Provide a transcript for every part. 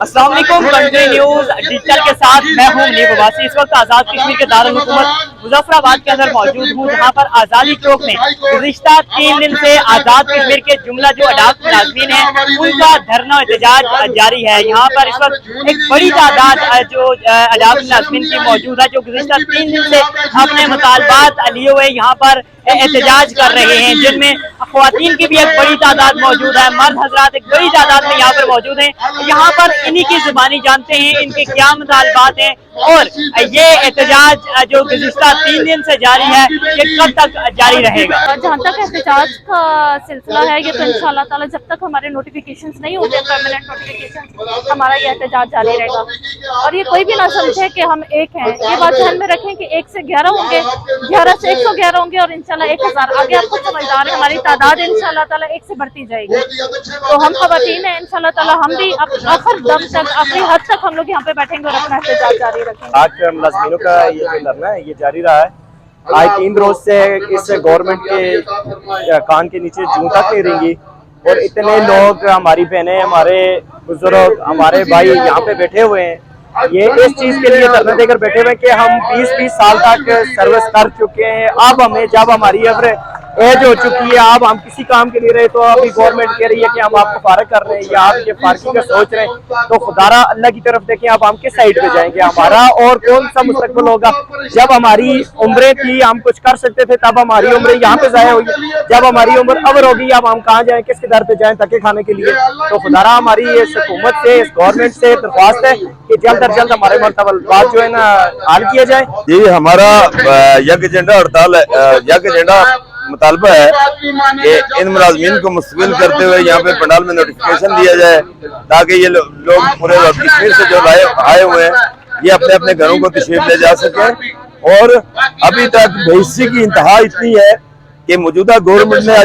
अस्सलाम वालेकुम। Country news digital के साथ मैं हूं मुनीब अब्बासी। इस वक्त आजाद कश्मीर के दारुल हुकूमत मुजफ्फराबाद के अंदर मौजूद हूं, जहां पर आजादी चौक में गुज़िश्ता 3 दिन से आजाद कश्मीर के जुमला जो अडाक मुलाजमीन है उनका धरना एहतजाज जारी है। यहाँ पर इस वक्त एक बड़ी तादाद जो अडाक मुलाजमीन की मौजूद है, जो गुज़िश्ता 3 दिन से अपने मुतालबात लिए हुए यहाँ पर एहतजाज कर रहे हैं, जिनमें ख्वातीन की भी एक बड़ी तादाद मौजूद है, मर्द हजरात एक बड़ी तादाद में यहाँ पर मौजूद हैं। यहाँ पर इन्हीं की जुबानी जानते हैं इनके क्या मुतालबात हैं और ये एहतजाज जो गुज़िश्ता 3 दिन से जारी है ये कब तक जारी रहेगा। जहाँ तक एहतजाज का सिलसिला है ये तो इंशाअल्लाह ताला जब तक हमारे नोटिफिकेशंस नहीं होते, परमानेंट नोटिफिकेशन, हमारा ये एहतजाज जारी रहेगा। और ये कोई भी ना समझे कि हम एक हैं, ये बात ध्यान में रखें कि 1 से 11 होंगे, 11 से 111 होंगे और इंशाल्लाह 1000 आगे आपको समझदार है। हमारी तादाद इंशाल्लाह ताला 1 से बढ़ती जाएगी। तो हम ख़वातीन हैं, इंशाल्लाह ताला हम भी आखिर दम तक, आखिरी हद तक हम लोग यहाँ पे बैठेंगे और अपना एहतजाज जारी रखेंगे। आज मुलाजमीनों का ये जो धरना है ये जारी रहा है। आज 3 रोज से इस गवर्नमेंट के कान के नीचे जूं तक नहीं रेंगी और इतने लोग, हमारी बहनें, हमारे बुजुर्ग, हमारे भाई यहाँ पे बैठे हुए हैं। ये इस चीज के लिए धरना देकर बैठे हुए कि हम 20-20 साल तक सर्विस कर चुके हैं। अब हमें जब हमारी एज हो चुकी है, अब हम किसी काम के लिए रहे तो अभी गवर्नमेंट कह रही है कि हम आपको फारग कर रहे हैं या आप ये फारगी का सोच रहे हैं, तो खुदारा अल्लाह की तरफ देखें अब हम किस साइड पे जाएंगे, हमारा और कौन सा मुस्तकबिल होगा। जब हमारी उम्रें थी, हम कुछ कर सकते थे, तब हमारी उम्रें यहाँ पे ज़ाया हुई। जब हमारी उम्र अवर होगी, अब हम कहाँ जाएं, किसके दर पे जाएं धक्के खाने के लिए। तो खुदारा हमारी इस हुकूमत से, इस गवर्नमेंट से दरख्वास्त है कि जल्द अज जल्द हमारे मुतलबात जो है ना हल किया जाए। ये हमारा यक एजेंडा हड़ताल है, यक एजेंडा मुतालबा है कि इन मुलाजमीन को मुस्तकिल करते हुए यहाँ पे पंडाल में नोटिफिकेशन दिया जाए ताकि ये लोग पूरे कश्मीर से जो आए हुए हैं ये अपने अपने घरों को तशरीफ ले जा सकें। और अभी तक बेइज्जती की इंतहा इतनी है कि मौजूदा गवर्नमेंट ने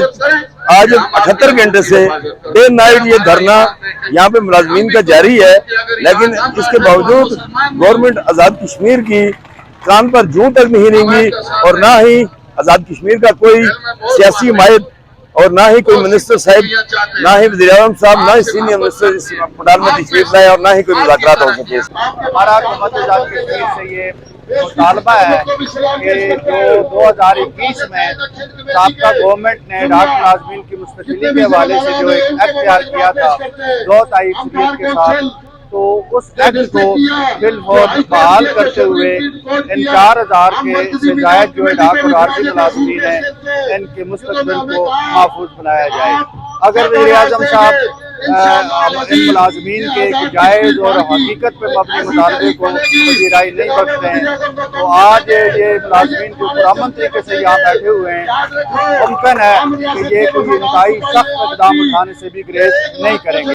आज 78 घंटे से डे नाइट ये धरना यहाँ पे मुलाजमीन का जारी है, लेकिन इसके बावजूद गवर्नमेंट आजाद कश्मीर की कान पर जूं तक नहीं रेंगी और ना ही आजाद कश्मीर का कोई सियासी हिमायत और ना ही कोई मिनिस्टर साहब, ना ही वज़ीर आज़म साहब, ना ही सीनियर मिनिस्टर इस पंडाल में तशरीफ लाए और ना ही कोई मुज़ाकरात हो सके। हमारा हुकूमत आजाद कश्मीर से ये मुतालबा है कि जो 2021 में साबका गवर्नमेंट ने डाक मुलाजमीन की मुस्तकिली के हवाले से जो एक एक्ट तैयार किया था 2 तारीख शरीफ के साथ, तो उस एक्ट को बिलफौर बहाल करते हुए इन 4000 के से जायद जो डाक और आरजी मुलाजमीन हैं इनके मुस्तकबिल को महफूज बनाया जाए। अगर वज़ीर आज़म साहब इन मुलाजमीन के जायज़ और हकीकत पर मबनी मुतालबे को पजीराई नहीं बख्शते हैं तो आज ये मुलाजमीन जो पुरअमन तरीके से यहाँ बैठे हुए हैं मुमकिन है कि ये कोई इंतहाई सख्त इक़दाम उठाने से भी ग्रेज नहीं करेंगे।